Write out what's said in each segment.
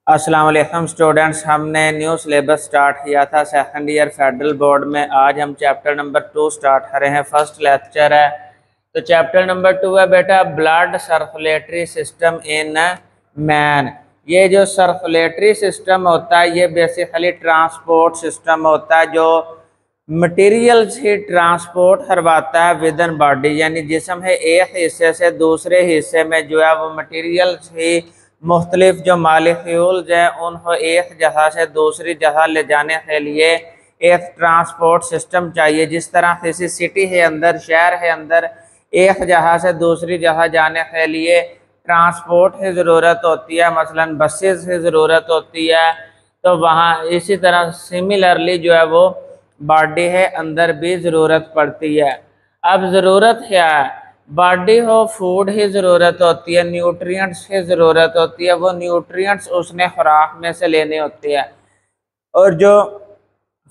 अस्सलाम वालेकुम स्टूडेंट्स, हमने न्यू सिलेबस स्टार्ट किया था सेकंड ईयर फेडरल बोर्ड में। आज हम चैप्टर नंबर 2 स्टार्ट कर रहे हैं। फर्स्ट लेक्चर है तो चैप्टर नंबर 2 है बेटा, blood circulatory system in man. ये जो सर्कुलेटरी सिस्टम होता है ये बेसिकली ट्रांसपोर्ट सिस्टम होता है जो मटेरियल्स ही ट्रांसपोर्ट करवाता है विद इन बॉडी। यानी जिस्म है एक हिस्से से दूसरे हिस्से में जो है वो मटेरियल्स ही मुख्तलिफ जो मालिक्यूल्स हैं उनको एक जगह से दूसरी जगह ले जाने के लिए एक ट्रांसपोर्ट सिस्टम चाहिए। जिस तरह किसी सिटी के अंदर, शहर के अंदर एक जगह से दूसरी जगह जाने के लिए ट्रांसपोर्ट की ज़रूरत होती है, मसलन बसेस की ज़रूरत होती है, तो वहाँ इसी तरह सिमिलरली जो है वो बॉडी के अंदर भी ज़रूरत पड़ती है। अब ज़रूरत क्या है? बॉडी को फूड की ज़रूरत होती है, न्यूट्रिएंट्स की ज़रूरत होती है। वो न्यूट्रिएंट्स उसने खुराक में से लेने होती है, और जो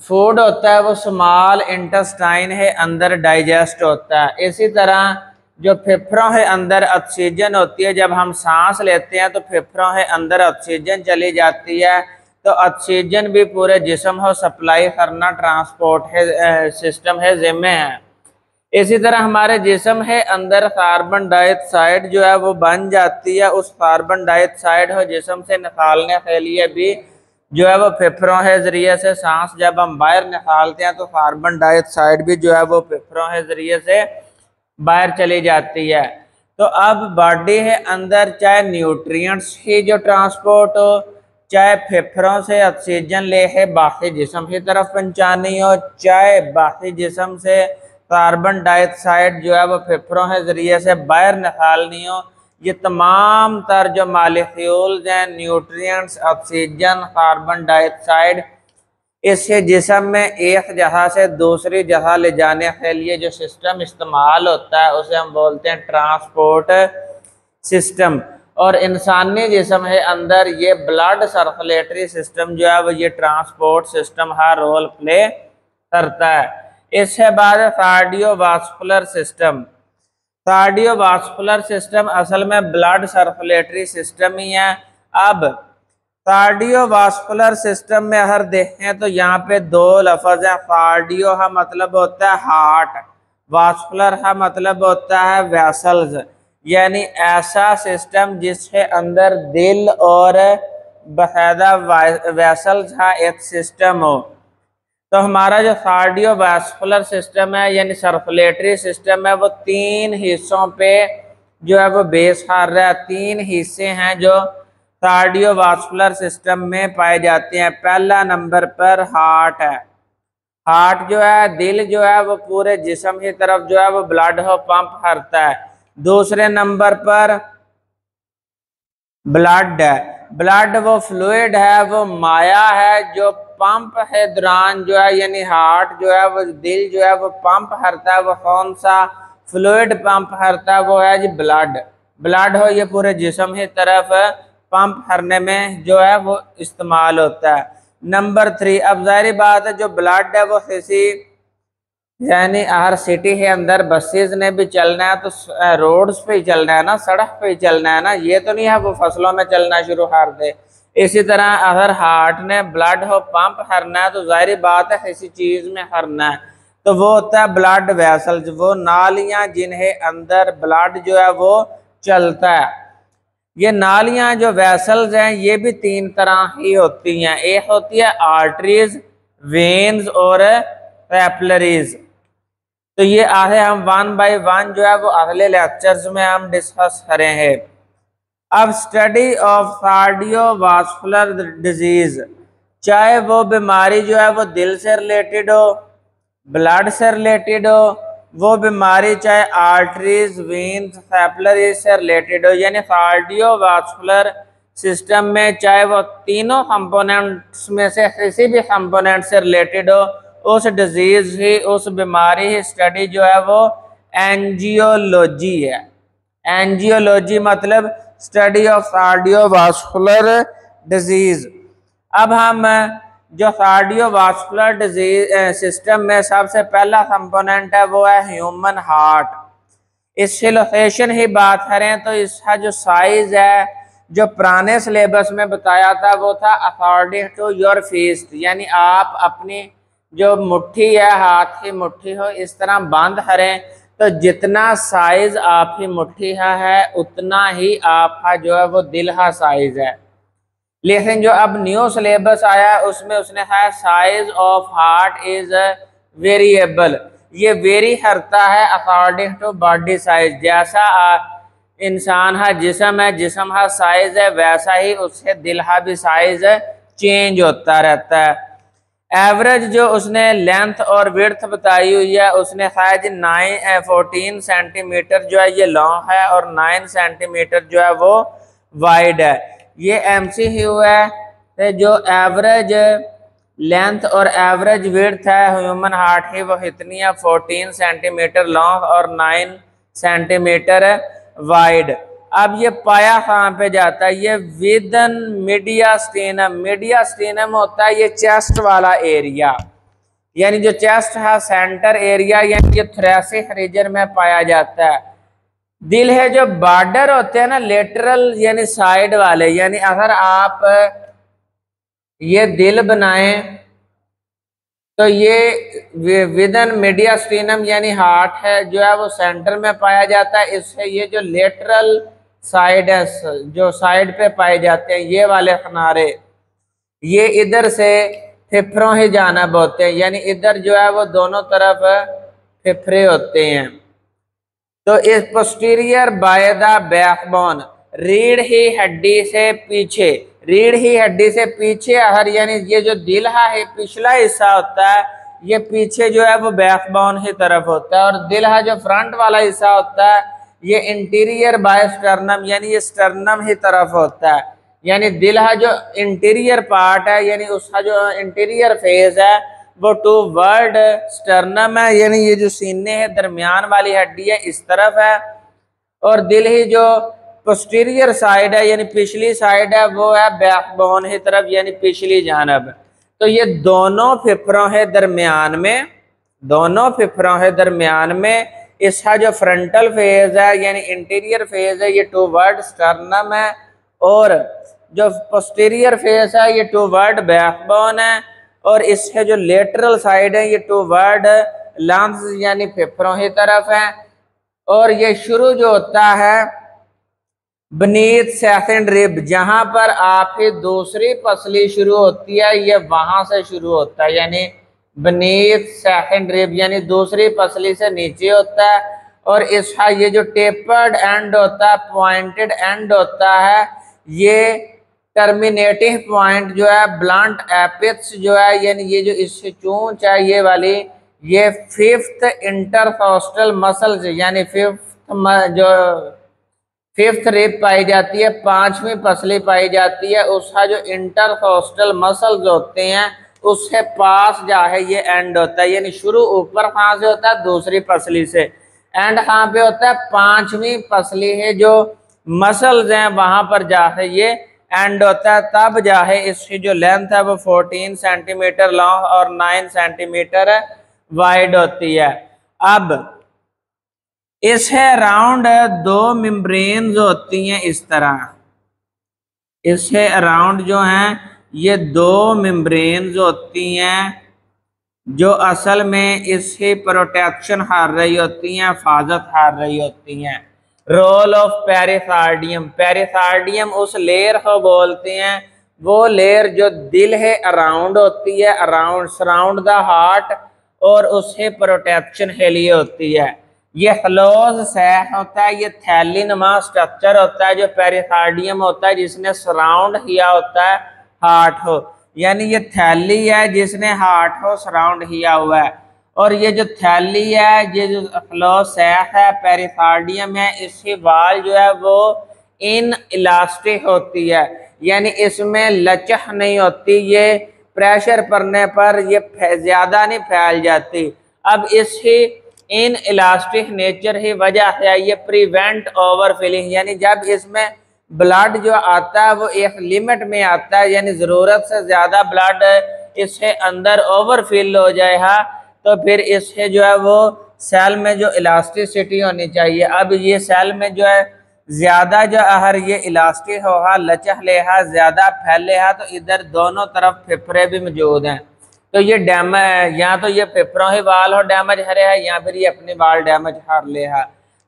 फूड होता है वो स्मॉल इंटेस्टाइन है अंदर डाइजेस्ट होता है। इसी तरह जो फेफड़ों के अंदर ऑक्सीजन होती है, जब हम सांस लेते हैं तो फेफड़ों के अंदर ऑक्सीजन चली जाती है, तो ऑक्सीजन भी पूरे जिस्म को सप्लाई करना ट्रांसपोर्ट है सिस्टम है जिम्मे है। इसी तरह हमारे जिस्म के अंदर कार्बन डाइऑक्साइड जो है वो बन जाती है। उस कार्बन डाइऑक्साइड को जिस्म से निकालने के लिए भी जो है वो फेफड़ों के ज़रिए से सांस जब हम बाहर निकालते हैं तो कार्बन डाइऑक्साइड भी जो है वो फेफड़ों के ज़रिए से बाहर चली जाती है। तो अब बॉडी के अंदर चाहे न्यूट्रिएंट्स की जो ट्रांसपोर्ट हो, चाहे फेफड़ों से ऑक्सीजन ले के बाकी जिस्म की तरफ पहुँचानी हो, चाहे बाकी जिस्म से कार्बन डाइऑक्साइड जो है वो फेफड़ों के ज़रिए से बाहर निकालनी हो, ये तमाम तर जो मालिक्यूल्स हैं, न्यूट्रिएंट्स, ऑक्सीजन, कार्बन डाइऑक्साइड, इससे जिस्म में एक जगह से दूसरी जगह ले जाने के लिए जो सिस्टम इस्तेमाल होता है उसे हम बोलते हैं ट्रांसपोर्ट सिस्टम। और इंसानी जिस्म के अंदर ये ब्लड सर्कुलेटरी सिस्टम जो है वो ये ट्रांसपोर्ट सिस्टम का रोल प्ले करता है। इसके बाद कार्डियोवास्कुलर सिस्टम। कार्डियोवास्कुलर सिस्टम असल में ब्लड सर्कुलेटरी सिस्टम ही है। अब कार्डियोवास्कुलर सिस्टम में अगर देखें तो यहाँ पे दो लफ्ज़ हैं। कार्डियो का मतलब होता है हार्ट, वास्कुलर का मतलब होता है वेसल्स, यानी ऐसा सिस्टम जिसके अंदर दिल और बाकायदा वेसल्स का एक सिस्टम हो। तो हमारा जो कार्डियोवास्कुलर सिस्टम है यानी सर्कुलेटरी सिस्टम है वो तीन हिस्सों पे जो है वो बेस कर रहा है। तीन हिस्से हैं जो कार्डियोवास्कुलर सिस्टम में पाए जाते हैं। पहला नंबर पर हार्ट है। हार्ट जो है, दिल जो है वो पूरे जिस्म की तरफ जो है वो ब्लड को पंप करता है। दूसरे नंबर पर ब्लड है। ब्लड वो फ्लूइड है, वो माया है जो पंप है दौरान जो है, यानी हार्ट जो है वो, दिल जो है वो पंप करता है। वो कौन सा फ्लूइड पंप करता है? वो है जी ब्लड। ब्लड हो ये पूरे जिस्म की तरफ पंप करने में जो है वो इस्तेमाल होता है। नंबर 3, अब जाहिर बात है जो ब्लड है वो किसी यानी हर सिटी के अंदर बसेस ने भी चलना है तो रोड्स पे ही चलना है ना, सड़क पे ही चलना है ना, ये तो नहीं है वो फसलों में चलना शुरू कर दे। इसी तरह अगर हार्ट ने ब्लड को पंप करना है तो जाहिर बात है किसी चीज़ में करना है, तो वो होता है ब्लड वेसल्स, वो नालियाँ जिन्हें अंदर ब्लड जो है वो चलता है। ये नालियाँ जो वेसल्स हैं ये भी तीन तरह की होती हैं। एक होती है आर्टरीज, वेन्स और कैपिलरीज। तो ये आगे हम 1 बाय 1 जो है वो अगले लेक्चर्स में हम डिस्कस करेंगे। अब स्टडी ऑफ कार्डियोवास्कुलर डिजीज, चाहे वो बीमारी जो है वो दिल से रिलेटेड हो, ब्लड से रिलेटेड हो, वो बीमारी चाहे आर्टरीज, वेन्स, कैपिलरीज से रिलेटेड हो, यानी कार्डियोवास्कुलर सिस्टम में चाहे वो तीनों कंपोनेंट्स में से किसी भी कंपोनेंट से रिलेटेड हो, उस डिजीज ही, उस बीमारी की स्टडी जो है वो एंजियोलॉजी है। एंजियोलॉजी मतलब स्टडी ऑफ कार्डियोवास्कुलर डिजीज। अब हम जो कार्डियोवास्कुलर डिजीज सिस्टम में सबसे पहला कंपोनेंट है वो है ह्यूमन हार्ट। इसकी लोकेशन ही बात करें तो इसका जो साइज है, जो पुराने सिलेबस में बताया था वो था अकॉर्डिंग टू योर फिस्ट, यानी आप अपनी जो मुट्ठी है, हाथ की मुट्ठी हो इस तरह बंद करें, तो जितना साइज आपकी मुट्ठी का है उतना ही आपका जो है वो दिल का साइज है। लेकिन जो अब न्यू सिलेबस आया उसमें उसने कहा size of heart is variable, ये वेरी करता है अकॉर्डिंग टू बॉडी साइज। जैसा इंसान का जिस्म है, जिस्म का साइज है, वैसा ही उससे दिल का भी साइज चेंज होता रहता है। एवरेज जो उसने लेंथ और विड्थ बताई हुई है उसने कहा जी 14 सेंटीमीटर जो है ये लॉन्ग है और 9 सेंटीमीटर जो है वो वाइड है। ये MCQ है, जो एवरेज लेंथ और एवरेज विड्थ है ह्यूमन हार्ट की वो इतनी है 14 सेंटीमीटर लॉन्ग और 9 सेंटीमीटर वाइड। अब ये पाया कहाँ पे जाता है, ये विदन मीडियास्टिनम, मीडियास्टिनम होता है ये चेस्ट वाला एरिया, यानी जो चेस्ट है सेंटर एरिया, यानी ये थोरेसिक रीजन में पाया जाता है। दिल है जो बॉर्डर होते हैं ना लेटरल यानी साइड वाले, यानी अगर आप ये दिल बनाएं तो ये विदन मीडियास्टिनम यानी हार्ट है जो है वो सेंटर में पाया जाता है। इससे ये जो लेटरल साइड है, जो साइड पे पाए जाते हैं ये वाले किनारे, ये इधर से फेफड़ों ही जानब होते हैं, यानी इधर जो है वो दोनों तरफ फेफड़े होते हैं। तो इस पोस्टीरियर बाय द बैकबोन, रीढ़ ही हड्डी से पीछे, रीढ़ ही हड्डी से पीछे हर, यानी ये जो दिल है पिछला हिस्सा होता है ये पीछे जो है वो बैकबोन की तरफ होता है, और दिल का जो फ्रंट वाला हिस्सा होता है ये इंटीरियर बाय स्टर्नम, यानी ये स्टर्नम की तरफ होता है। यानी दिल का जो इंटीरियर पार्ट है यानी उसका जो इंटीरियर फेज है वो टूवर्ड स्टर्नम है, यानी ये जो सीने है दरमियान वाली हड्डी है इस तरफ है, और दिल ही जो पोस्टीरियर साइड है यानी पिछली साइड है वो है बैकबोन की तरफ यानी पिछली जानब। तो ये दोनों फेफड़ों के दरमियान में, दोनों फेफड़ों के दरमियान में इसका जो फ्रंटल फेज है यानी इंटीरियर फेज है ये टूवर्ड स्टर्नम है, और जो पोस्टीरियर फेज है ये टूवर्ड बैकबोन है, और इसके जो लेटरल साइड है ये टूवर्ड लंग्स यानी फेफड़ों की तरफ है। और ये शुरू जो होता है बनीथ सेकंड रिब, जहां पर आपकी दूसरी पसली शुरू होती है ये वहां से शुरू होता है, यानी बनीथ सेकंड रिब यानी दूसरी पसली से नीचे होता है, और इसका ये जो टेपर्ड एंड होता है, पॉइंटेड एंड होता है, ये टर्मिनेटिव पॉइंट जो है ब्लंट एपिक्स जो है, यानी ये जो इससे चूंच है ये वाली, ये फिफ्थ इंटरकोस्टल मसल्स यानी फिफ्थ रिब पाई जाती है, पांचवी पसली पाई जाती है, उसका जो इंटरकोस्टल मसल्स होते हैं उसके पास जा है ये एंड होता है, यानी शुरू ऊपर कहाँ से होता है दूसरी पसली से, एंड कहाँ पे होता है पांचवी पसली है जो मसल्स हैं वहां पर जा है ये एंड होता है, तब जा है इसकी जो लेंथ है वो 14 सेंटीमीटर लॉन्ग और 9 सेंटीमीटर वाइड होती है। अब इसके अराउंड दो मेम्ब्रेन्स होती हैं इस तरह, इसके अराउंड जो हैं ये दो मेम्ब्रेन्स होती हैं जो असल में इसकी प्रोटेक्शन हार रही होती हैं, हिफाजत हार रही होती हैं। रोल ऑफ पेरिकार्डियम, पेरिकार्डियम उस लेयर को बोलते हैं, वो लेयर जो दिल है अराउंड होती है, अराउंड सराउंड द हार्ट, और उससे प्रोटेक्शन के लिए होती है। ये क्लोज सैक होता है, ये थैली नुमा स्ट्रक्चर होता है जो पेरिकार्डियम होता है जिसने सराउंड किया होता है हार्ट को, यानी ये थैली है जिसने हार्ट को सराउंड किया हुआ है, और ये जो थैली है ये जो क्लोज सैक है पेरिकार्डियम है, इसकी वाल जो है वो इन इलास्टिक होती है, यानी इसमें लचक नहीं होती, ये प्रेशर पड़ने पर ये ज़्यादा नहीं फैल जाती। अब इसकी इन इलास्टिक नेचर की वजह से ये प्रिवेंट ओवरफिलिंग, यानी जब इसमें ब्लड जो आता है वो एक लिमिट में आता है, यानी ज़रूरत से ज़्यादा ब्लड इससे अंदर ओवरफिल हो जाएगा तो फिर इससे जो है वो सेल में जो इलास्टिसिटी होनी चाहिए, अब ये सेल में जो है ज़्यादा जो अहर ये इलास्टिक होगा, लचक लेहा, ज़्यादा फैले हा, तो इधर दोनों तरफ फेफड़े भी मौजूद हैं। तो ये डैमेज, या तो ये फेफड़ों ही बाल हो डैमेज हरे है, या फिर ये अपने बाल डैमेज हर ले है।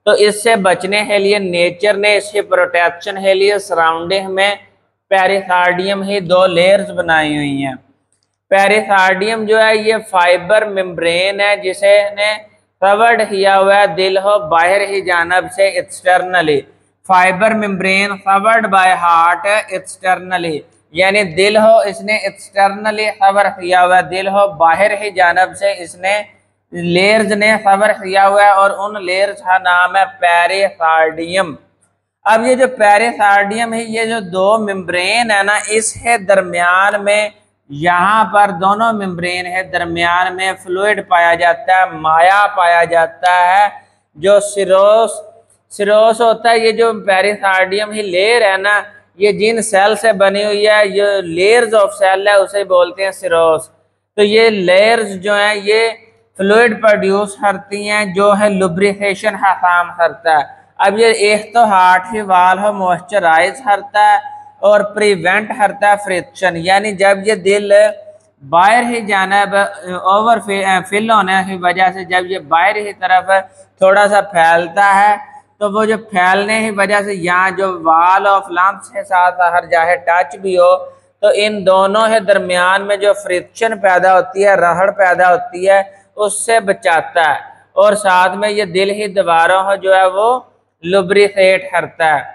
तो इससे बचने के लिए नेचर ने इसकी प्रोटेक्शन के लिए सराउंडिंग में पेरिकार्डियम ही 2 लेयर्स बनाई हुई हैं। पेरिकार्डियम जो है ये फाइबर मेम्ब्रेन है जिसे ने कवर्ड किया हुआ है दिल हो बाहर ही जानब से externally. Fibre membrane covered by heart externally, यानी दिल हो इसने एक्सटर्नली कवर किया हुआ है, दिल हो बाहर ही जानब से इसने लेयर्स ने कवर किया हुआ है, और उन लेयर्स का नाम है पेरिकार्डियम। अब ये जो पेरिकार्डियम है, ये जो 2 मेम्ब्रेन है ना, इसके दरमियान में, यहाँ पर दोनों मेम्ब्रेन है दरमियान में फ्लूइड पाया जाता है, माया पाया जाता है, जो सिरोस होता है। ये जो पेरिकार्डियम ही लेयर है ना, ये जिन सेल से बनी हुई है, ये लेयर्स ऑफ सेल है, उसे बोलते हैं सिरोस। तो ये लेयर्स जो हैं ये फ्लूइड प्रोड्यूस करती हैं, जो है लुब्रिकेशन का काम करता है। अब ये एक तो हार्ट ही वाल हो मॉइस्चराइज करता है और प्रिवेंट करता है फ्रिक्शन, यानी जब ये दिल बाहर ही जानब ओवर फिल होने की वजह से जब ये बाहर ही तरफ थोड़ा सा फैलता है, तो वो जो फैलने की वजह से यहाँ जो वाल ऑफ लम्स के साथ हर जाए टच भी हो, तो इन दोनों के दरमियान में जो फ्रिक्शन पैदा होती है, रहड़ पैदा होती है, उससे बचाता है। और साथ में ये दिल ही दीवारों को जो है वो लुब्रिकेट करता है।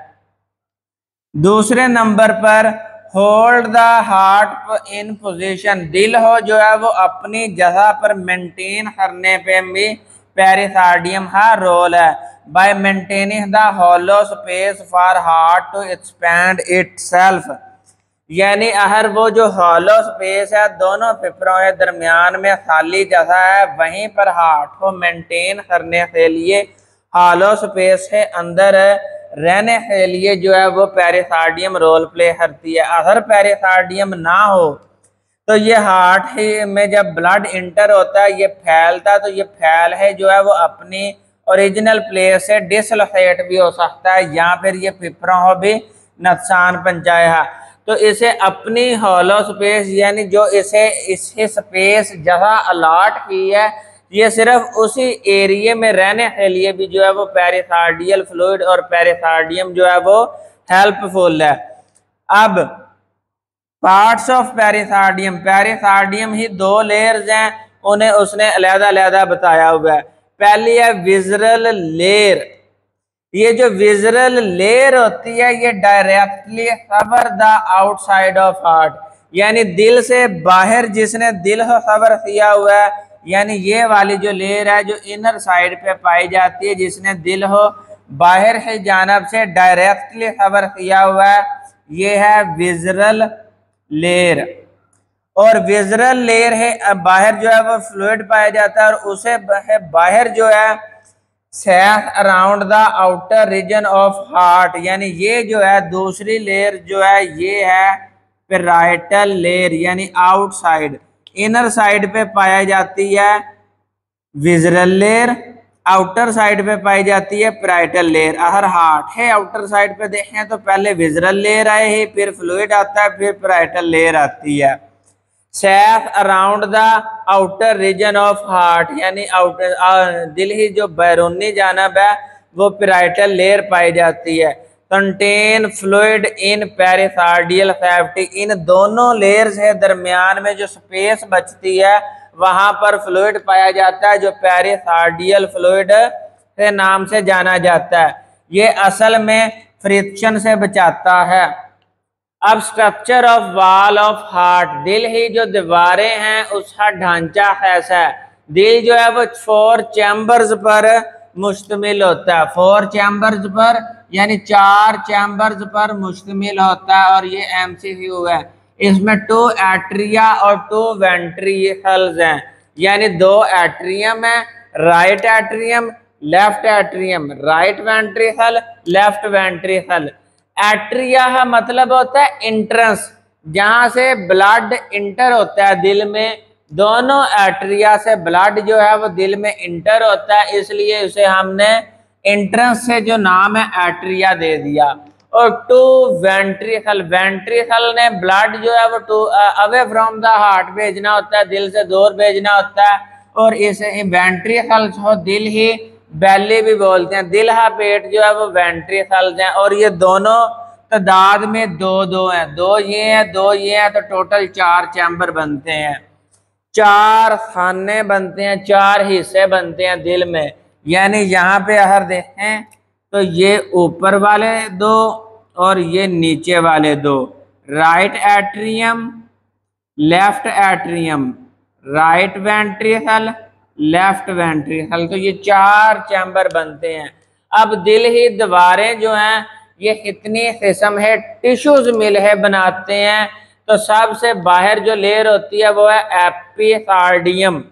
दूसरे नंबर पर hold the heart in position, दिल हो जो है वो अपनी जगह पर मेंटेन करने पे भी पेरिकार्डियम का रोल है। By maintaining the hollow space for heart to expand itself, यानी अगर वो जो हॉलो स्पेस है दोनों फेफड़ों के दरमियान में खाली जगह है, वहीं पर हार्ट को मेंटेन करने के लिए हॉलो स्पेस के अंदर रहने के लिए जो है वो पेरिकार्डियम रोल प्ले करती है। अगर पेरिकार्डियम ना हो तो ये हार्ट ही में जब ब्लड इंटर होता है, ये फैलता, तो ये फैल है जो है वो अपनी ओरिजिनल प्लेस से डिसलोकेट भी हो सकता है, या फिर ये फेफड़ों को भी नुकसान पहुँचाएगा। तो इसे अपनी हॉलो स्पेस, यानी जो इसे स्पेस जगह अलाट की है, ये सिर्फ उसी एरिया में रहने के लिए भी जो है वो पेरिकार्डियल फ्लूइड और पेरिकार्डियम जो है वो हेल्पफुल है। अब parts of pericardium, pericardium he 2 layers हैं, उन्हें उसने अलग-अलग बताया हुआ है। पहली है विजरल लेयर। ये जो विजरल लेयर होती है ये directly cover the outside of heart, यानी दिल से बाहर जिसने दिल को कवर किया हुआ है, यानी ये वाली जो लेयर है जो इनर साइड पे पाई जाती है, जिसने दिल हो बाहर की जानब से डायरेक्टली कवर किया हुआ है, ये है विजरल लेयर। और विजरल लेयर है बाहर जो है वो फ्लूइड पाया जाता है, और उसे बाहर जो है sheath around the outer region of heart, यानी ये जो है दूसरी लेयर जो है ये है पेराइटल लेयर, यानी आउटसाइड इनर साइड पे पाया जाती है विजरल लेयर, आउटर साइड पे पाई जाती है पेराइटल लेयर। अगर हार्ट है आउटर साइड पे देखें तो पहले विजरल लेयर आए है, फिर फ्लूइड आता है, फिर पेराइटल लेयर आती है। Sheath around the outer region of heart, यानी आउटर दिल ही जो बैरूनी जानब है वो पेराइटल लेयर पाई जाती है। Contain fluid in pericardial cavity, इन दोनों लेयर्स के दरमियान में जो स्पेस बचती है वहां पर फ्लूइड पाया जाता है, जो पेरिकार्डियल फ्लूइड के नाम से जाना जाता है। ये असल में फ्रिक्शन से बचाता है। अब structure of wall of heart, दिल ही जो दीवारें हैं उसका ढांचा कैसा है? दिल जो है वो 4 चैम्बर्स पर मुश्तमिल होता है, 4 चैम्बर्स पर, यानी 4 चैम्बर्स पर मुश्तमिल होता है। और ये MCQ है, इसमें 2 एट्रिया और 2 वेंट्रिकल्स हैं, यानी 2 एट्रियम है, right atrium left atrium, right ventricle left ventricle. Atria का मतलब होता है इंट्रेंस, जहां से ब्लड इंटर होता है दिल में, दोनों एट्रिया से ब्लड जो है वो दिल में इंटर होता है, इसलिए उसे हमने एंट्रेंस से जो नाम है एट्रिया दे दिया। और टू वेंट्रिकल, वेंट्रिकल ने ब्लड जो है वो to away from the heart भेजना होता है, दिल से दूर भेजना होता है। और इस वेंट्रिकल को दिल ही बैली भी बोलते हैं, दिल हा पेट जो है वो वेंट्रिकल्स हैं। और ये दोनों तादाद में दो दो हैं, दो ये हैं दो ये हैं, तो टोटल 4 चैम्बर बनते हैं, 4 खाने बनते हैं, 4 हिस्से बनते हैं दिल में। यानी यहाँ पे अगर देखें तो ये ऊपर वाले 2 और ये नीचे वाले 2, right atrium left atrium, right ventricle left ventricle, तो ये 4 चैम्बर बनते हैं। अब दिल ही दीवारें जो हैं ये कितनी किस्म है टिश्यूज मिल है बनाते हैं। तो सबसे बाहर जो लेयर होती है वो है एपिकार्डियम,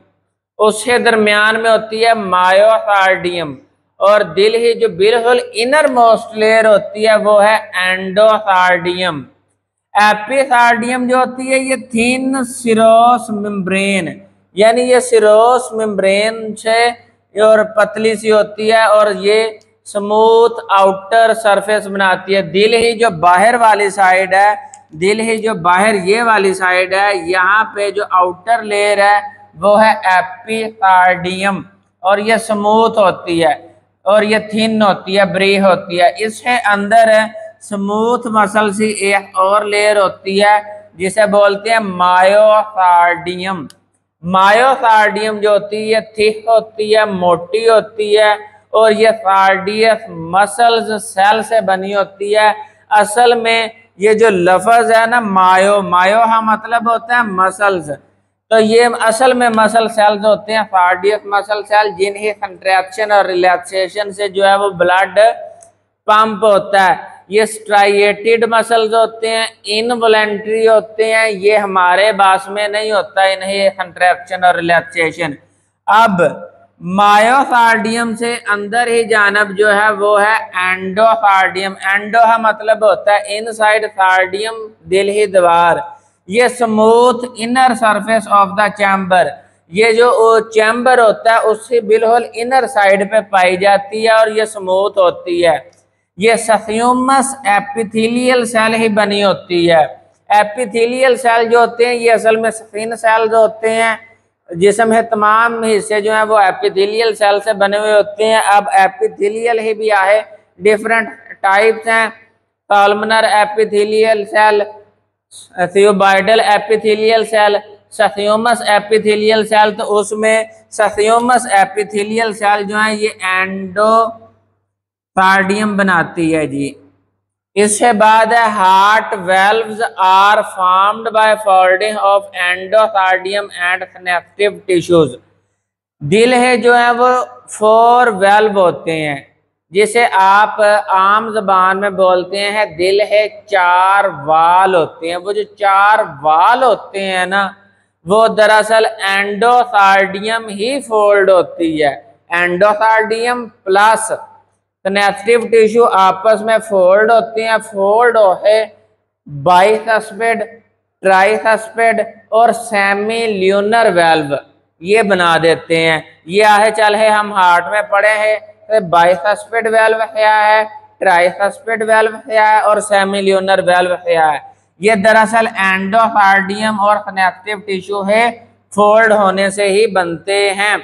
उसके दरमियान में होती है मायोकार्डियम, और दिल ही जो बिल्कुल इनर मोस्ट लेयर होती है वो है एंडोकार्डियम। एपिकार्डियम जो होती है ये थिन सिरोस मेम्ब्रेन, यानी ये सिरोस मेम्ब्रेन से और पतली सी होती है और ये स्मूथ आउटर सरफेस बनाती है। दिल ही जो बाहर वाली साइड है, दिल ही जो बाहर ये वाली साइड है, यहाँ पे जो आउटर लेयर है वो है एपिकार्डियम, और ये स्मूथ होती है और ये थिन होती है, ब्रीफ होती है। इसके अंदर स्मूथ मसल सी एक और लेयर होती है जिसे बोलते हैं मायोकार्डियम। मायोकार्डियम जो होती है थिक होती है, मोटी होती है, और ये कार्डियक मसल्स सेल से बनी होती है। असल में ये जो लफ्ज है ना मायो, मायो हा मतलब होता है मसल्स, तो ये असल में मसल सेल्स होते हैं, कार्डियक मसल सेल, जिन्हें कंट्रैक्शन और रिलैक्सेशन से जो है वो ब्लड पंप होता है। ये स्ट्राइएटेड मसल्स होते हैं, इनवॉलेंट्री होते हैं, ये हमारे बास में नहीं होता इन्हें कंट्रैक्शन और रिलैक्सेशन। अब मायोकार्डियम से अंदर ही जानब जो है वो है एंडोकार्डियम। एंडो का मतलब होता है इनसाइड, कार्डियम दिल ही दीवार, ये smooth inner surface of the chamber, ये जो चैम्बर होता है उसकी बिल्कुल इनर साइड पे पाई जाती है और ये स्मूथ होती है। ये स्क्यूमस एपिथेलियल सेल ही बनी होती है। एपिथेलियल सेल जो होते हैं ये असल में स्किन सेल्स होते हैं, जिस्म है तमाम हिस्से जो हैं वो एपिथेलियल सेल से बने हुए होते हैं। अब एपिथेलियल ही भी आए, डिफरेंट टाइप्स हैं, columnar epithelial cell, cuboidal epithelial cell, squamous epithelial cell. तो उसमें स्क्यूमस एपिथेलियल सेल जो है ये एंडोकार्डियम बनाती है जी। इसके बाद है heart valves are formed by folding of endocardium and connective tissues. दिल है जो है वो 4 वेल्व होते हैं, जिसे आप आम जबान में बोलते हैं दिल है 4 वाल होते हैं। वो जो 4 वाल होते हैं ना वो दरअसल एंडोकार्डियम ही फोल्ड होती है। एंडोकार्डियम प्लस कनेक्टिव टिश्यू आपस में फोल्ड होते हैं, फोल्ड होके बाइकस्पिड, ट्राइकस्पिड और सेमी ल्यूनर वेल्व ये बना देते हैं। ये आहे चल है हम हार्ट में पढ़े हैं, तो बाइकस्पिड वेल्व क्या है, ट्राइकस्पिड वेल्व क्या है और सेमी ल्यूनर वेल्व क्या है। ये दरअसल एंडोकार्डियम और कनेक्टिव टिश्यू है फोल्ड होने से ही बनते हैं।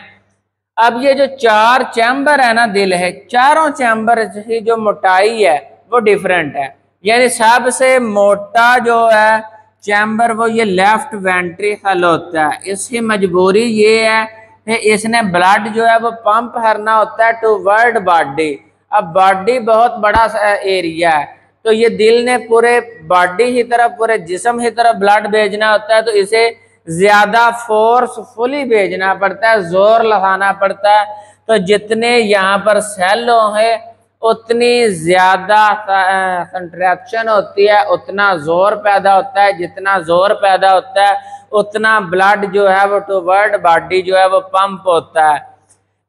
अब ये जो 4 चैम्बर है ना दिल है, चारों चैम्बर की जो मोटाई है वो डिफरेंट है। यानी सबसे मोटा जो है चैम्बर वो ये लेफ्ट वेंट्रिकल होता है। इसकी मजबूरी ये है कि इसने ब्लड जो है वो पंप करना होता है टूवर्ड बॉडी। अब बॉडी बहुत बड़ा एरिया है, तो ये दिल ने पूरे बॉडी की तरफ, पूरे जिस्म की तरफ ब्लड भेजना होता है, तो इसे ज्यादा फोर्सफुली भेजना पड़ता है, जोर लगाना पड़ता है। तो जितने यहाँ पर सेल है उतनी ज्यादा कंट्रैक्शन होती है, उतना जोर पैदा होता है। जितना जोर पैदा होता है उतना ब्लड जो है वो टूवर्ड बॉडी जो है वो पंप होता है।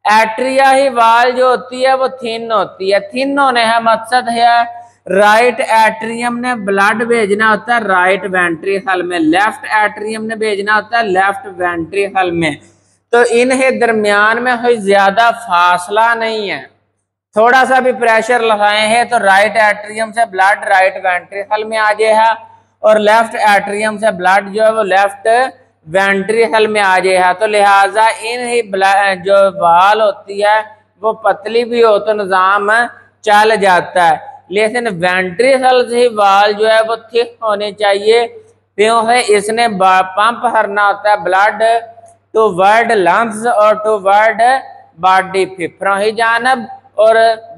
एट्रिया ही वाल जो होती है वो थिन होती है। थिन होने का मकसद है राइट एट्रियम ने ब्लड भेजना होता है राइट वेंट्रिकल में, लेफ्ट एट्रियम ने भेजना होता है लेफ्ट वेंट्रिकल में। तो इनके दरमियान में कोई ज्यादा फासला नहीं है। थोड़ा सा भी प्रेशर लगाए हैं तो राइट एट्रियम से ब्लड राइट वेंट्रिकल में आ जाएगा और लेफ्ट एट्रियम से ब्लड जो है वो लेफ्ट वेंट्रिकल में आ जाएगा। तो लिहाजा इन ही जो वाल होती है वो पतली भी हो तो निज़ाम चल जाता है, लेकिन वेंट्रिकल से ही वाल जो है वो थिक होने चाहिए, क्योंकि इसने पंप करना होता है ब्लड टू वर्ड लंग्स और टू वर्ड बॉडी, फेफड़ों ही जानब और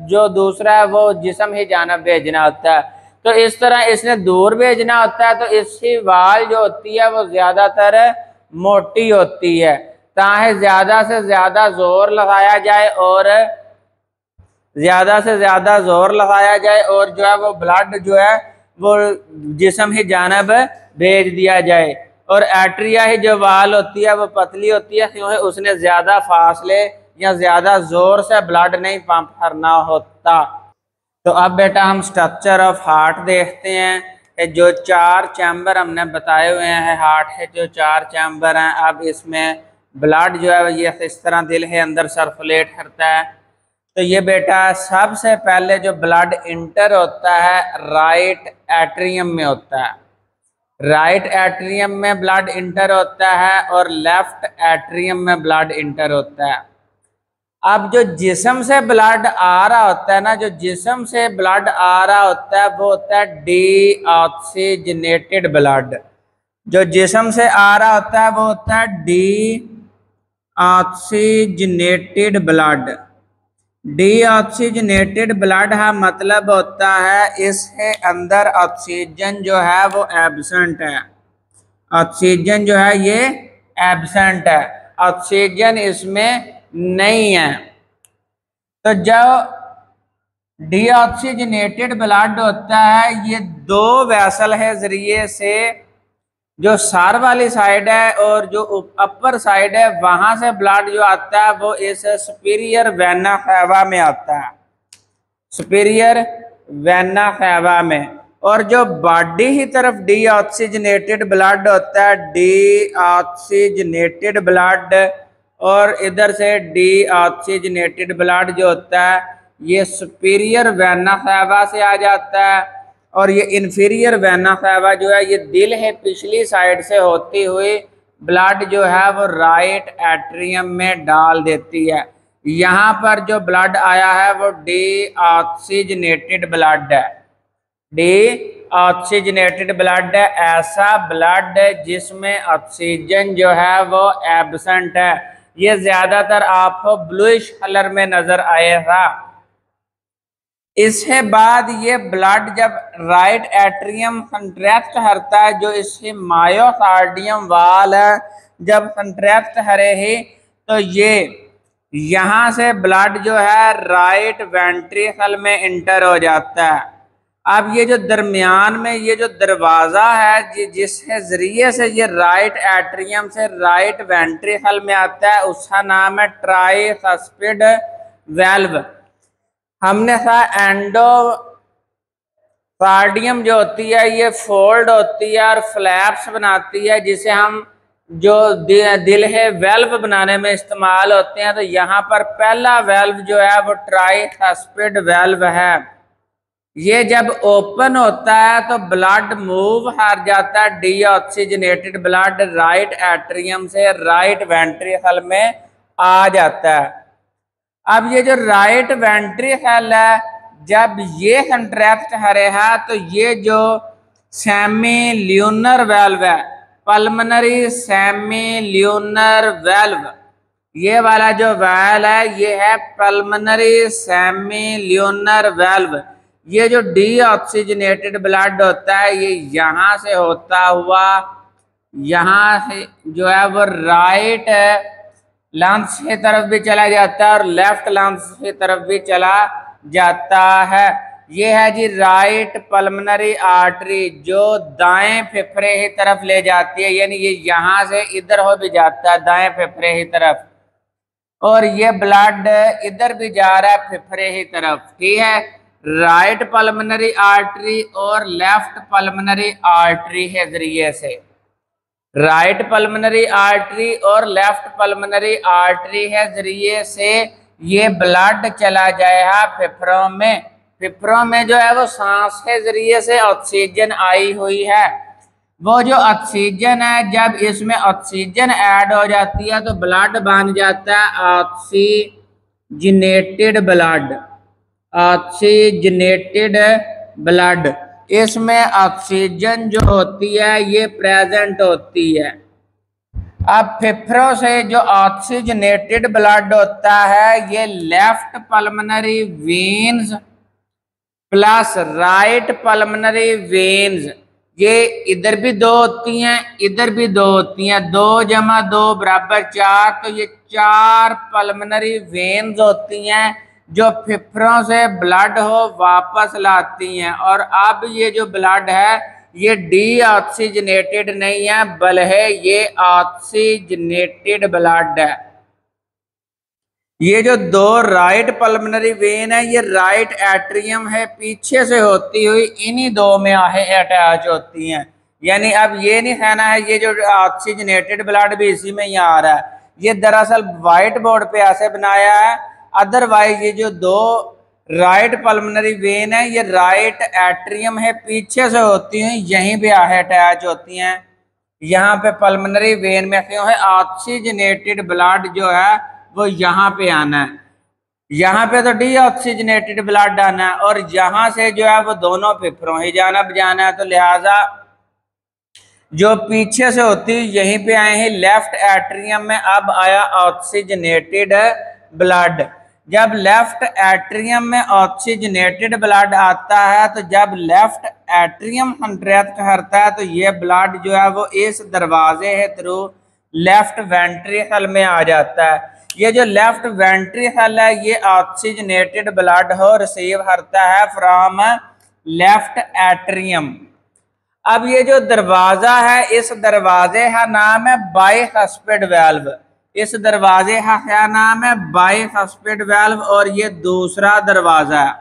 जो दूसरा है वो जिस्म ही जानब भेजना होता है। तो इस तरह इसने दूर भेजना होता है, तो इसकी वाल जो होती है वो ज्यादातर मोटी होती है, ताकि ज्यादा से ज्यादा जोर लगाया जाए और ज्यादा से ज्यादा जोर लगाया जाए और जो है वो ब्लड जो है वो जिस्म ही जानब भेज दिया जाए। और एट्रिया ही जो वाल होती है वो पतली होती है, क्योंकि उसने ज्यादा फासले या ज्यादा जोर से ब्लड नहीं पंप करना होता। तो अब बेटा हम स्ट्रक्चर ऑफ हार्ट देखते हैं। जो 4 चैम्बर हमने बताए हुए हैं हार्ट के, जो 4 चैम्बर हैं, अब इसमें ब्लड जो है ये इस तरह दिल के अंदर सर्कुलेट करता है। तो ये बेटा सबसे पहले जो ब्लड इंटर होता है राइट एट्रियम में होता है, राइट एट्रियम में ब्लड इंटर होता है और लेफ्ट एट्रियम में ब्लड इंटर होता है। अब जो जिस्म से ब्लड आ रहा होता है ना, जो जिस्म से ब्लड आ रहा होता है वो होता है डीऑक्सीजनेटेड ब्लड। जो जिस्म से आ रहा होता है वो होता है डीऑक्सीजनेटेड ब्लड। डीऑक्सीजनेटेड ब्लड का मतलब होता है इसके अंदर ऑक्सीजन जो है वो एब्सेंट है, ऑक्सीजन जो है ये एब्सेंट है, ऑक्सीजन इसमें नहीं है। तो जब डीऑक्सीजनेटेड ब्लड होता है ये 2 वेसल है जरिए से, जो सर वाली साइड है और जो अपर साइड है वहां से ब्लड जो आता है वो इस सुपीरियर वेना कैवा में आता है, सुपीरियर वेना कैवा में। और जो बॉडी की तरफ डीऑक्सीजनेटेड ब्लड होता है, डीऑक्सीजनेटेड ब्लड, और इधर से डीऑक्सीजनेटेड ब्लड जो होता है ये सुपीरियर वेना कैवा से आ जाता है, और ये इन्फीरियर वेना कैवा जो है ये दिल है पिछली साइड से होती हुई ब्लड जो है वो राइट एट्रियम में डाल देती है। यहाँ पर जो ब्लड आया है वो डीऑक्सीजनेटेड ब्लड है, डीऑक्सीजनेटेड ब्लड है, ऐसा ब्लड जिसमें ऑक्सीजन जो है वो एब्सेंट है। ये ज्यादातर आपको ब्लूइश कलर में नजर आएगा। इसके बाद ये ब्लड जब राइट एट्रियम कंट्रैक्ट करता है, जो इसके मायोकार्डियम वाल है जब कंट्रैक्ट करे ही, तो ये यहाँ से ब्लड जो है राइट वेंट्रिकल में इंटर हो जाता है। अब ये जो दरमियान में ये जो दरवाज़ा है जिसके ज़रिए से ये राइट एट्रियम से राइट वेंट्रिकल में आता है, उसका नाम है ट्राइकस्पिड वेल्व। हमने कहा एंडोकार्डियम जो होती है ये फोल्ड होती है और फ्लैप्स बनाती है, जिसे हम जो दिल है वेल्व बनाने में इस्तेमाल होते हैं। तो यहाँ पर पहला वेल्व जो है वो ट्राइकस्पिड वेल्व है। ये जब ओपन होता है तो ब्लड मूव कर जाता है, डीऑक्सीजनेटेड ब्लड राइट एट्रियम से राइट वेंट्रिकल में आ जाता है। अब ये जो राइट वेंट्रिकल है जब ये कंट्रैक्ट करेगा तो ये जो सेमी ल्यूनर वेल्व है, पल्मोनरी सेमी ल्यूनर वेल्व, ये वाला जो वेल्व है ये है पल्मोनरी सेमी ल्यूनर वेल्व। ये जो डीऑक्सीजनेटेड ब्लड होता है ये यहाँ से होता हुआ यहाँ से जो है वो राइट लंग्स की तरफ भी चला जाता है और लेफ्ट लंग्स की तरफ भी चला जाता है। ये है जी राइट पल्मोनरी आर्टरी जो दाएं फेफड़े की तरफ ले जाती है, यानी ये यहाँ से इधर हो भी जाता है दाएं फेफड़े की तरफ, और ये ब्लड इधर भी जा रहा है फेफड़े की तरफ। ठीक है, राइट पल्मोनरी आर्टरी और लेफ्ट पल्मोनरी आर्टरी के जरिए से, राइट पल्मोनरी आर्टरी और लेफ्ट पल्मोनरी आर्टरी के जरिए से ये ब्लड चला जाएगा फेफड़ों में। फेफड़ों में जो है वो सांस के जरिए से ऑक्सीजन आई हुई है। वो जो ऑक्सीजन है, जब इसमें ऑक्सीजन ऐड हो जाती है तो ब्लड बन जाता है ऑक्सीजनेटेड ब्लड। ऑक्सीजनेटेड ब्लड, इसमें ऑक्सीजन जो होती है ये प्रेजेंट होती है। अब फेफड़ों से जो ऑक्सीजनेटेड ब्लड होता है ये left pulmonary veins plus right pulmonary veins, ये इधर भी दो होती हैं, इधर भी दो होती हैं, 2 + 2 = 4, तो ये 4 पल्मोनरी वेन्स होती हैं जो फेफड़ों से ब्लड हो वापस लाती हैं। और अब ये जो ब्लड है ये डीऑक्सीजनेटेड नहीं है बल्कि ये ऑक्सीजनेटेड ब्लड है। ये जो 2 राइट पल्मोनरी वेन है ये राइट एट्रियम है, पीछे से होती हुई इन्हीं 2 में अटैच होती हैं। यानी अब ये नहीं कहना है ये जो ऑक्सीजनेटेड ब्लड भी इसी में ही आ रहा है, ये दरअसल व्हाइट बोर्ड पे ऐसे बनाया है। अदरवाइज ये जो 2 राइट पल्मोनरी वेन है ये राइट एट्रियम है, पीछे से होती हुई यहीं पे अटैच होती हैं। यहाँ पे पल्मोनरी वेन में क्यों है ऑक्सीजनेटेड ब्लड जो है वो यहाँ पे आना है, यहाँ पे तो डीऑक्सीजनेटेड ब्लड आना है और यहाँ से जो है वो दोनों फेफड़ों ही जाना है। तो लिहाजा जो पीछे से होती यहीं पे आए हैं लेफ्ट एट्रियम में, अब आया ऑक्सीजनेटेड ब्लड। जब लेफ्ट एट्रियम में ऑक्सीजनेटेड ब्लड आता है तो जब लेफ्ट एट्रियम कंट्रैक्ट करता है तो ये ब्लड जो है वो इस दरवाजे के थ्रू लेफ्ट वेंट्रिकल में आ जाता है। ये जो लेफ्ट वेंट्रिकल है ये ऑक्सीजनेटेड ब्लड हो रिसीव करता है फ्रॉम लेफ्ट एट्रियम। अब ये जो दरवाजा है इस दरवाजे का नाम है बाइकस्पिड वाल्व। इस दरवाजे का क्या नाम है बाइकस्पिड वाल्व और ये दूसरा दरवाजा है,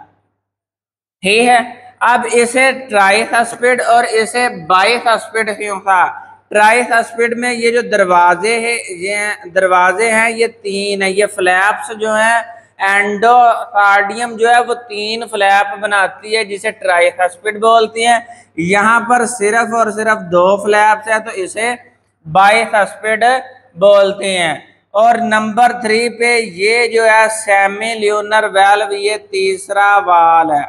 ठीक है। अब इसे ट्राइकस्पिड और इसे बाइकस्पिड क्यों कहा? ट्राइकस्पिड में ये जो दरवाजे है ये दरवाजे हैं ये 3 है, ये फ्लैप्स जो है एंडोकार्डियम जो है वो 3 फ्लैप बनाती है जिसे ट्राइकस्पिड बोलती हैं। यहाँ पर सिर्फ और सिर्फ 2 फ्लैप्स है तो इसे बाइकस्पिड बोलते हैं। और नंबर 3 पे ये जो है सेमी ल्यूनर वाल्व, ये तीसरा वाल है।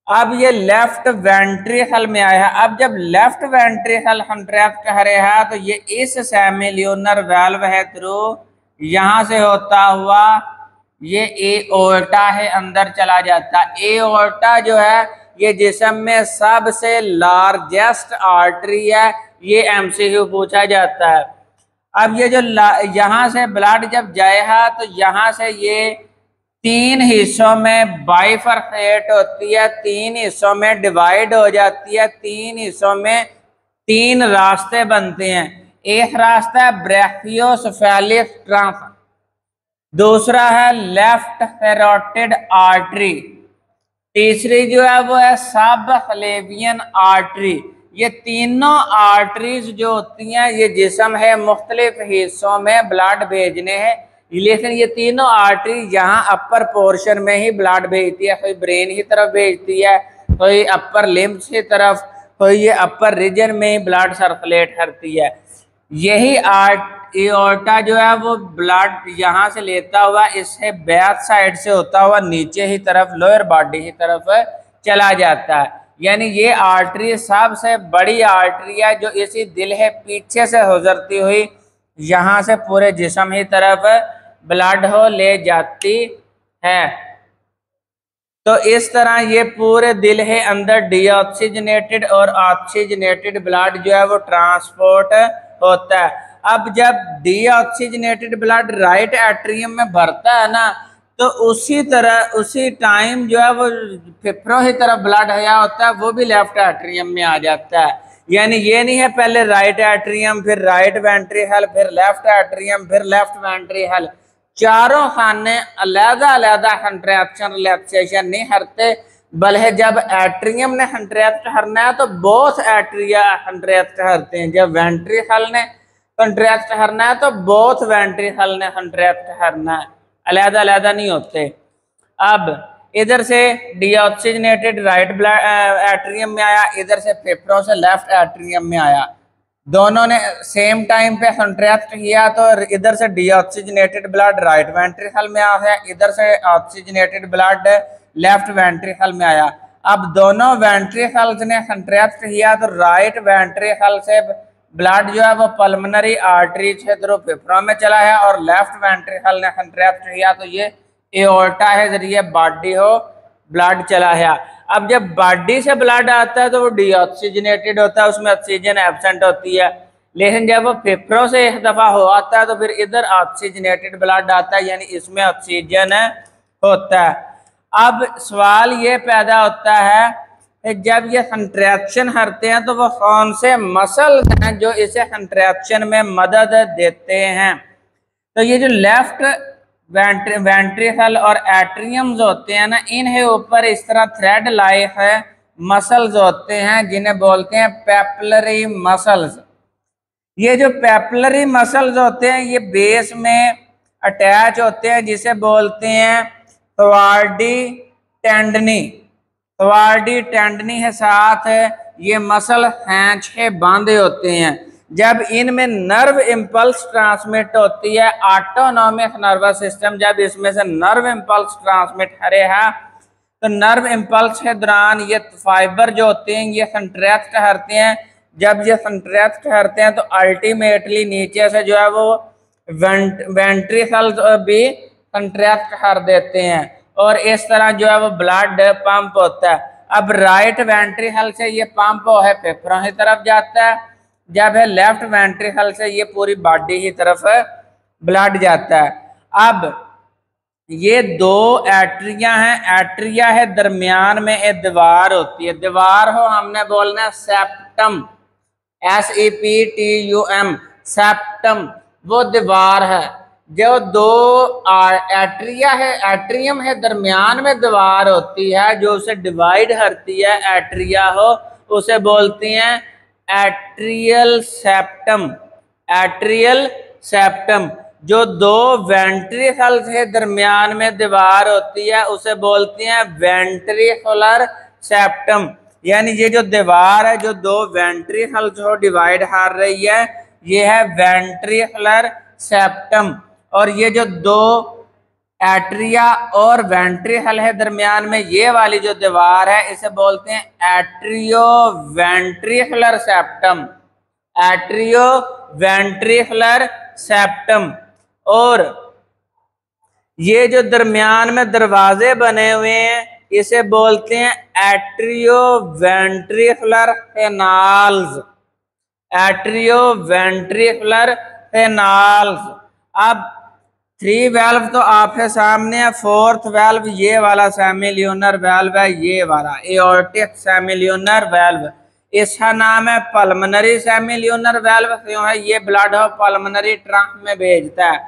अब ये लेफ्ट वेंट्रिकल में आया है। अब जब लेफ्ट वेंट्रिकल कंट्रैक्ट कर रहा है तो ये इस सेमी ल्यूनर वाल्व है थ्रू यहाँ से होता हुआ ये एओर्टा है अंदर चला जाता है। एओर्टा जो है ये जिस्म में सबसे लार्जेस्ट आर्टरी है, ये एमसीक्यू पूछा जाता है। अब ये जो यहाँ से ब्लड जब जाएगा तो यहाँ से ये 3 हिस्सों में बाइफरकेट होती है, 3 हिस्सों में डिवाइड हो जाती है, 3 हिस्सों में 3 रास्ते बनते हैं। एक रास्ता है ब्रैकियोसेफेलिक ट्रंक, दूसरा है लेफ्ट कैरोटिड आर्टरी, तीसरी जो है वो है सब क्लेवियन आर्टरी। ये तीनों आर्टरीज जो होती हैं ये जिस्म है मुख्तलिफ हिस्सों में ब्लड भेजने हैं, लेकिन ये तीनों आर्टरी यहाँ अपर पोर्शन में ही ब्लड भेजती है। कोई ब्रेन की तरफ भेजती है, कोई अपर लिम्स की तरफ, कोई ये अपर रीजन में ही ब्लड सर्कुलेट करती है। यही एओर्टा जो है वो ब्लड यहाँ से लेता हुआ इससे बैक साइड से होता हुआ नीचे ही तरफ लोअर बॉडी की तरफ चला जाता है। यानी ये आर्टरी सबसे बड़ी आर्टरी है जो इसी दिल है पीछे से गुजरती हुई यहाँ से पूरे जिस्म की तरफ ब्लड हो ले जाती है। तो इस तरह ये पूरे दिल है अंदर डीऑक्सीजनेटेड और ऑक्सीजनेटेड ब्लड जो है वो ट्रांसपोर्ट होता है। अब जब डीऑक्सीजनेटेड ब्लड राइट एट्रियम में भरता है ना तो उसी तरह उसी टाइम जो है वो फेफड़ों की तरफ ब्लड आया होता है वो भी लेफ्ट एट्रियम में आ जाता है। यानी ये नहीं है पहले राइट एट्रियम फिर राइट वेंट्रिकल फिर लेफ्ट एट्रियम फिर लेफ्ट वेंट्रिकल, चारों खाने अलग-अलग कंट्रैक्शन रिलैक्सेशन नहीं करते, बल्कि जब एट्रियम ने कंट्रैक्ट करना है तो बोथ एट्रिया कंट्रैक्ट करते हैं। जब वेंट्रिकल ने कंट्रैक्ट करना है तो बोथ वेंट्रिकल ने कंट्रैक्ट करना है। अलहदा अलहदा नहीं होते। अब इधर से डीऑक्सीजनेटेड राइट एट्रियम में आया, इधर से फेफड़ों से लेफ्ट एट्रियम में आया, दोनों ने सेम टाइम पे कंट्रैक्ट किया तो इधर से डीऑक्सीजनेटेड ब्लड राइट वेंट्रिकल में आया, इधर से ऑक्सीजनेटेड ब्लड लेफ्ट वेंट्रिकल में आया। अब दोनों वेंट्रिकल्स ने कंट्रैक्ट किया तो राइट वेंट्रिकल से ब्लड जो है वो पल्मोनरी आर्टरी के थ्रू फेफड़ों में चला है और लेफ्ट वेंट्रिकल ने कंट्रैक्ट किया तो ये एओर्टा है जरिए बॉडी हो ब्लड चला है। अब जब बॉडी से ब्लड आता है तो वो डीऑक्सीजनेटेड होता है, उसमें ऑक्सीजन एब्सेंट होती है, लेकिन जब वो फेफड़ों से एक दफा हो आता है तो फिर इधर ऑक्सीजनेटेड ब्लड आता है, यानी इसमें ऑक्सीजन होता है। अब सवाल ये पैदा होता है कि जब ये कंट्रैक्शन करते हैं तो वो कौन से मसल्स हैं जो इसे कंट्रैक्शन में मदद देते हैं। तो ये जो लेफ्ट वेंट्रिकल और एट्रियम्स होते हैं ना, इन्हें ऊपर इस तरह थ्रेड लाइक है मसल्स होते हैं जिन्हें बोलते हैं पेपलरी मसल्स। ये जो पेपलरी मसल्स होते हैं ये बेस में अटैच होते हैं जिसे बोलते हैं थवार्डी टेंडनी। थवार्डी टेंडनी के साथ ये मसल हैंच के बांधे होते हैं। जब इनमें नर्व इम्पल्स ट्रांसमिट होती है, ऑटोनॉमिक नर्वस सिस्टम जब इसमें से नर्व इम्पल्स ट्रांसमिट करे है तो नर्व इम्पल्स के दौरान ये फाइबर जो होते हैं ये कंट्रैक्ट करते हैं। जब ये कंट्रैक्ट करते हैं तो अल्टीमेटली नीचे से जो है वो वेंट्रिकल्स भी कंट्रैक्ट कर देते हैं और इस तरह जो है वो ब्लड पंप होता है। अब राइट वेंट्रिकल से ये पंप है फेफड़ों की तरफ जाता है, जब है लेफ्ट वेंट्रिकल से ये पूरी बॉडी की तरफ ब्लड जाता है। अब ये दो एट्रिया हैं, एट्रिया है दरमियान में एक दीवार होती है, दीवार हो हमने बोलना है सेप्टम, SEPTUM सेप्टम, वो दीवार है। जो दो एट्रिया है, एट्रियम है दरमियान में दीवार होती है जो उसे डिवाइड करती है, एट्रिया हो उसे बोलती हैं एट्रियल सेप्टम। एट्रियल सेप्टम जो दो वेंट्रिकल के दरमियान में दीवार होती है उसे बोलती हैं वेंट्रिकुलर सेप्टम। यानी ये जो दीवार है जो दो वेंट्रिकल जो डिवाइड कर रही है ये है वेंट्रिकुलर सेप्टम। और ये जो दो एट्रिया और वेंट्रिकल है दरमियान में ये वाली जो दीवार है इसे बोलते हैं atrio ventricular septum, atrio ventricular septum. और ये जो दरमियान में दरवाजे बने हुए हैं इसे बोलते हैं atrio ventricular canals, atrio ventricular canals. अब 3 वेल्व तो आपके सामने है, 4th वेल्व ये वाला सेमिल्यूनर वेल्व है, ये वाला एओर्टिक सेमिल्यूनर वेल्व, इसका नाम है पल्मोनरी सेमिल्यूनर वेल्व। क्यों है? ये ब्लड हो पल्मोनरी ट्रंक में भेजता है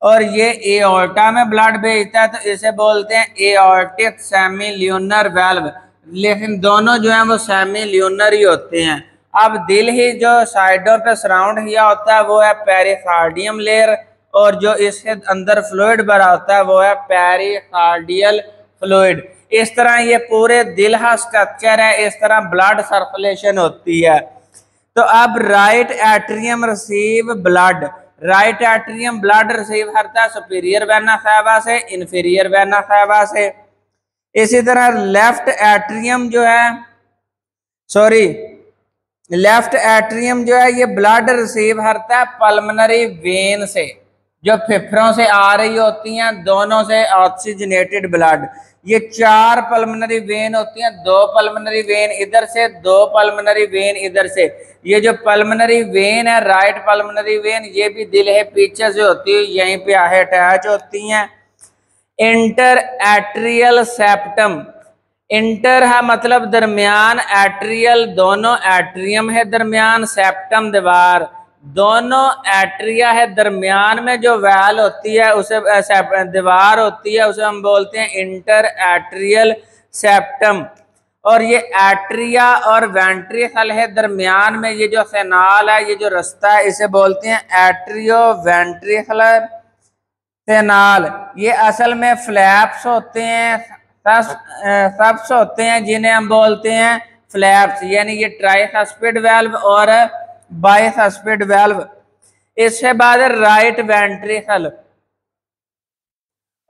और ये एओर्टा में ब्लड भेजता है तो इसे बोलते हैं एओर्टिक सेमिल्यूनर वेल्व। लेकिन दोनों जो है वो सेमिल्यूनर ही होते हैं। अब दिल ही जो साइडों पे सराउंड किया होता है वो है पेरिकार्डियम लेयर और जो इसके अंदर फ्लूइड भरा होता है वो है पेरिकार्डियल फ्लूइड। इस तरह ये पूरे दिल का स्ट्रक्चर है, इस तरह ब्लड सर्कुलेशन होती है। तो अब right atrium receive blood, right atrium blood receive करता है सुपीरियर वेना कैवा से, इंफीरियर वेना कैवा से। इसी तरह लेफ्ट एट्रियम जो है लेफ्ट एट्रियम जो है ये ब्लड रिसीव करता है पल्मोनरी वेन से जो फेफड़ों से आ रही होती हैं, दोनों से ऑक्सीजनेटेड ब्लड। ये 4 पल्मोनरी वेन होती हैं, 2 पल्मोनरी वेन इधर से, 2 पल्मोनरी वेन इधर से। ये जो पल्मोनरी वेन है राइट पल्मोनरी वेन ये भी दिल है पीछे से होती है, यहीं पे अटैच होती हैं। इंटर एट्रियल सेप्टम, इंटर है मतलब दरमियान, एट्रियल दोनों एट्रियम है दरमियान, सेप्टम दीवार, दोनों एट्रिया है दरमियान में जो वैल होती है उसे दीवार होती है उसे हम बोलते हैं इंटर एट्रियल सेप्टम। और ये एट्रिया और वेंट्रिकल है दरमियान में ये जो कैनाल है, ये जो रास्ता है इसे बोलते हैं एट्रियो वेंट्रिकुलर फेनाल, ये असल में फ्लैप्स होते हैं, सब्स होते हैं जिन्हें हम बोलते हैं फ्लैप्स, यानी ये ट्राइसस्पिड वेल्व और बाइसस्पिड वेल्व। इसके बाद राइट वेंट्रिकल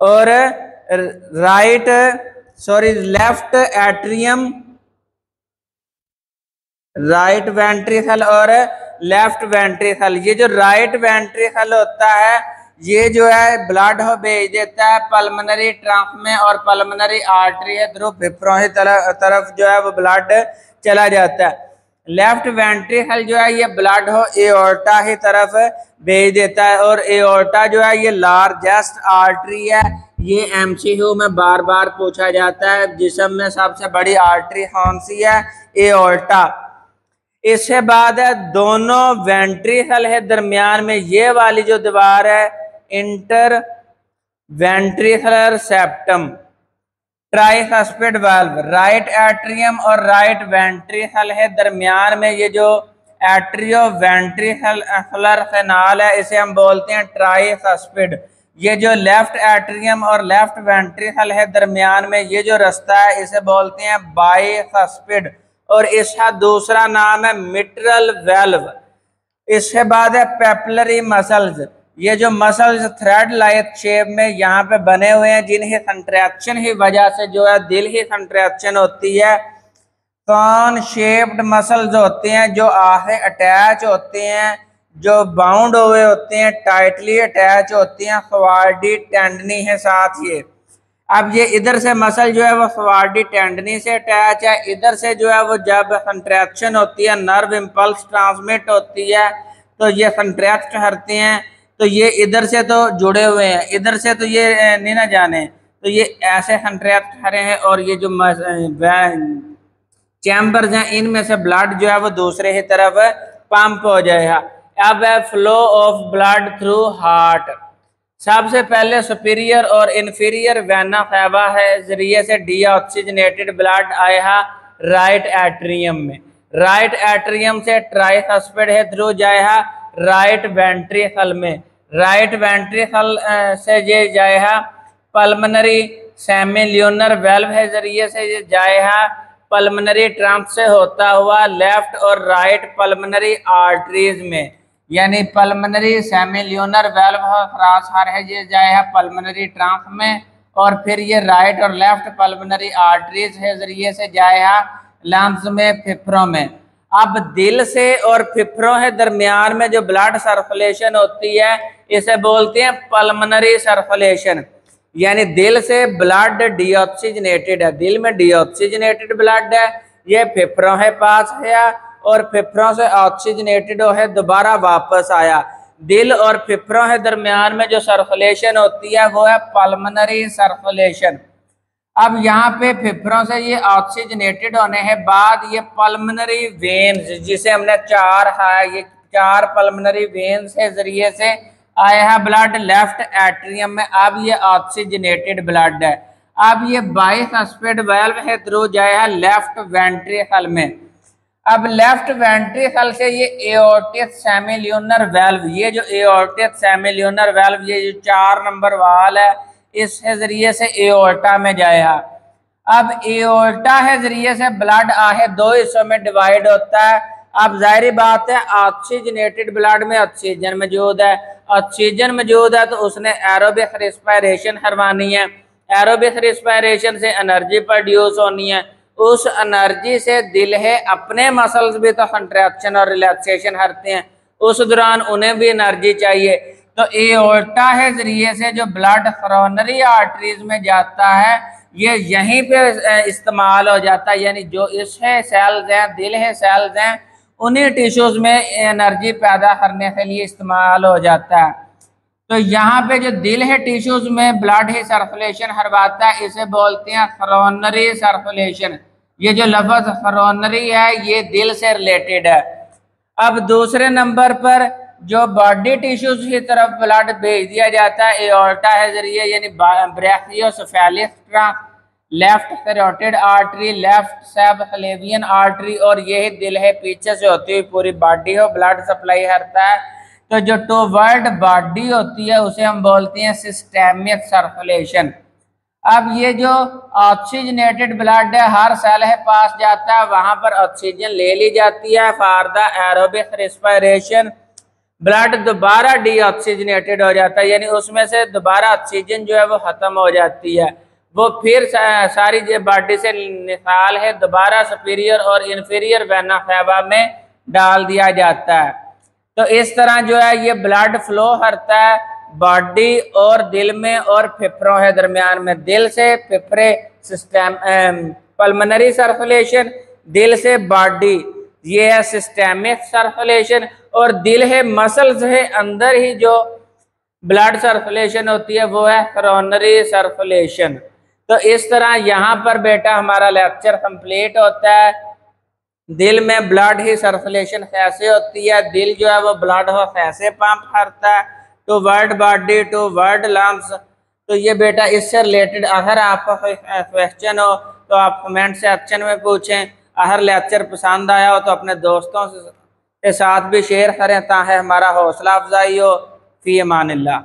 और right left atrium, right ventricle और लेफ्ट वेंट्रिकल। ये जो राइट वेंट्रिकल होता है ये जो है ब्लड हो भेज देता है पल्मोनरी ट्रंक में, और पल्मोनरी आर्टरी है थ्रू फेफड़ों तरफ जो है वो ब्लड चला जाता है। लेफ्ट वेंट्रिकल जो है ये ब्लड हो एओर्टा की तरफ भेज देता है, और एओर्टा जो है ये लार्जेस्ट आर्टरी है। ये एमसीक्यू में बार बार पूछा जाता है, जिस्म में सबसे बड़ी आर्टरी कौन सी है? एओर्टा। इसके बाद है दोनों वेंट्रिकल है दरमियान में ये वाली जो दीवार है interventricular septum, tricuspid valve, right atrium और राइट वेंट्रिकल है दरमियान में ये जो एट्रियो वेंट्रिकुलर कैनाल है इसे हम बोलते हैं ट्राइसस्पिड। ये जो लेफ्ट एट्रियम और लेफ्ट वेंट्रिकल है दरमियान में ये जो रास्ता है इसे बोलते हैं बाइसस्पिड, और इसका दूसरा नाम है मिट्रल वेल्व। इसके बाद है पेपलरी मसल्स, ये जो मसल्स थ्रेड लाइक शेप में यहाँ पे बने हुए हैं जिनकी कंट्रैक्शन की वजह से जो है दिल की कंट्रैक्शन होती है। कॉन शेप्ड मसल्स होते हैं जो आगे अटैच होते हैं, जो बाउंड हुए होते हैं, टाइटली अटैच होती हैं, क्वाड्री टेंडनी है साथ ये। अब ये इधर से मसल जो है वो क्वाड्री टेंडनी से अटैच है, इधर से जो है वो जब कंट्रैक्शन होती है नर्व इम्पल्स ट्रांसमिट होती है तो ये कंट्रैक्ट करते हैं, तो ये इधर से तो जुड़े हुए हैं, इधर से तो ये नहीं ना जाने, तो ये ऐसे कंट्रैक्ट करे हैं, और ये जो चैम्बर्स हैं इनमें से ब्लड जो है वो दूसरे ही तरफ पंप हो जाएगा। अब है flow of blood through heart. सबसे पहले सुपीरियर और इन्फीरियर वेना कैवा है जरिए से डीऑक्सीजनेटेड ब्लड आया राइट एट्रियम में, राइट एट्रियम से ट्राइसस्पिड है थ्रू जाएगा राइट वेंट्रिकल में, राइट वेंट्रिकल से ये जाएगा पल्मोनरी सेमिल्यूनर वेल्व है जरिए से ये जाएगा पल्मोनरी ट्रंक से होता हुआ लेफ्ट और राइट पल्मोनरी आर्टरीज में, यानी पल्मोनरी सेमिल्यूनर वेल्व क्रॉस है ये जाएगा पल्मोनरी ट्रंक में, और फिर ये राइट और लेफ्ट पल्मोनरी आर्टरीज है जरिए से जाएगा लंग्स में, फेफड़ों में। अब दिल से और फेफड़ों के दरमियान में जो ब्लड सर्कुलेशन होती है इसे बोलते हैं पल्मोनरी सर्कुलेशन, यानी दिल से ब्लड डीऑक्सीजनेटेड है, दिल में डीऑक्सीजनेटेड ब्लड है, ये फेफड़ों के पास है और फेफड़ों से ऑक्सीजनेटेड है दोबारा वापस आया। दिल और फेफड़ों के दरमियान में जो सर्कुलेशन होती है वो है पल्मोनरी सर्कुलेशन। अब यहाँ पे फेफड़ों से ये ऑक्सीजनेटेड होने के बाद ये पल्मोनरी वेन्स, जिसे हमने चार है, ये चार पल्मोनरी वेन्स के जरिए से आया है ब्लड लेफ्ट एट्रियम में, अब ये ऑक्सीजनेटेड ब्लड है। अब ये बाइसस्पिड वेल्व है थ्रू जाएगा लेफ्ट वेंट्रिकल में। अब लेफ्ट वेंट्रिकल से ये एओर्टिक सेमिल्यूनर वेल्व, ये जो एओर्टिक सेमिल्यूनर वेल्व ये जो 4 नंबर वाल है इसके जरिए से एओर्टा में जाएगा। अब एओर्टा के जरिए से ब्लड आहे 2 हिस्सों में डिवाइड होता है। अब जाहिर बात है ऑक्सीजनेटेड ब्लड में ऑक्सीजन मौजूद है, ऑक्सीजन मौजूद है तो उसने एरोबिक रिस्पायरेशन करवानी है, एरोबिक रिस्पायरेशन से एनर्जी प्रोड्यूस होनी है, उस एनर्जी से दिल है अपने मसल्स भी तो कंट्रैक्शन और रिलैक्सेशन करते हैं, उस दौरान उन्हें भी एनर्जी चाहिए। तो एओर्टा के जरिए से जो ब्लड कोरोनरी आर्टरीज में जाता है ये यहीं पे इस्तेमाल हो जाता है, यानी जो इसके सेल्स हैं, दिल के सेल्स हैं, उन्हीं टिश्यूज में एनर्जी पैदा करने के लिए इस्तेमाल हो जाता है। तो यहाँ पे जो दिल है टिश्यूज में ब्लड ही सर्कुलेशन करवाता है, इसे बोलते हैं कोरोनरी सर्कुलेशन। ये जो लफ्ज कोरोनरी है ये दिल से रिलेटेड है। अब दूसरे नंबर पर जो बॉडी टिश्यूज की तरफ ब्लड भेज दिया जाता है एओर्टा के जरिए, यानी brachiocephalic trunk, left carotid artery, left subclavian artery, और यही दिल है पीछे से होती हुई पूरी बॉडी को ब्लड सप्लाई करता है। तो जो टुवर्ड बॉडी होती है उसे हम बोलते हैं सिस्टेमिक सर्कुलेशन। अब ये जो ऑक्सीजनेटेड ब्लड है हर सेल है पास जाता है, वहां पर ऑक्सीजन ले ली जाती है for the aerobic respiration. Blood दोबारा डीऑक्सीजनेटेड हो जाता है, यानी उसमें से दोबारा ऑक्सीजन जो है वो खत्म हो जाती है। वो फिर सारी जो बॉडी से निकाल है दोबारा सुपीरियर और इंफीरियर वेना कैवा में डाल दिया जाता है। तो इस तरह जो है ये ब्लड फ्लो करता है बॉडी और दिल में और फेफड़ों के दरमियान में। दिल से फेफड़े सिस्टम पल्मोनरी सर्कुलेशन, दिल से बॉडी ये है सिस्टेमिक सर्कुलेशन, और दिल है मसल्स है अंदर ही जो ब्लड सर्कुलेशन होती है वो है कोरोनरी सर्कुलेशन। तो इस तरह यहाँ पर बेटा हमारा लेक्चर कंप्लीट होता है। दिल में ब्लड ही सर्कुलेशन कैसे होती है, दिल जो है वो ब्लड को कैसे पंप करता है toward body toward lungs. तो ये बेटा इससे रिलेटेड अगर आपका कोई क्वेश्चन हो तो आप कमेंट सेक्शन में पूछें। अगर लेक्चर पसंद आया हो तो अपने दोस्तों के साथ भी शेयर करें ताकि हमारा हौसला अफजाई हो। फी अमानिल्लाह।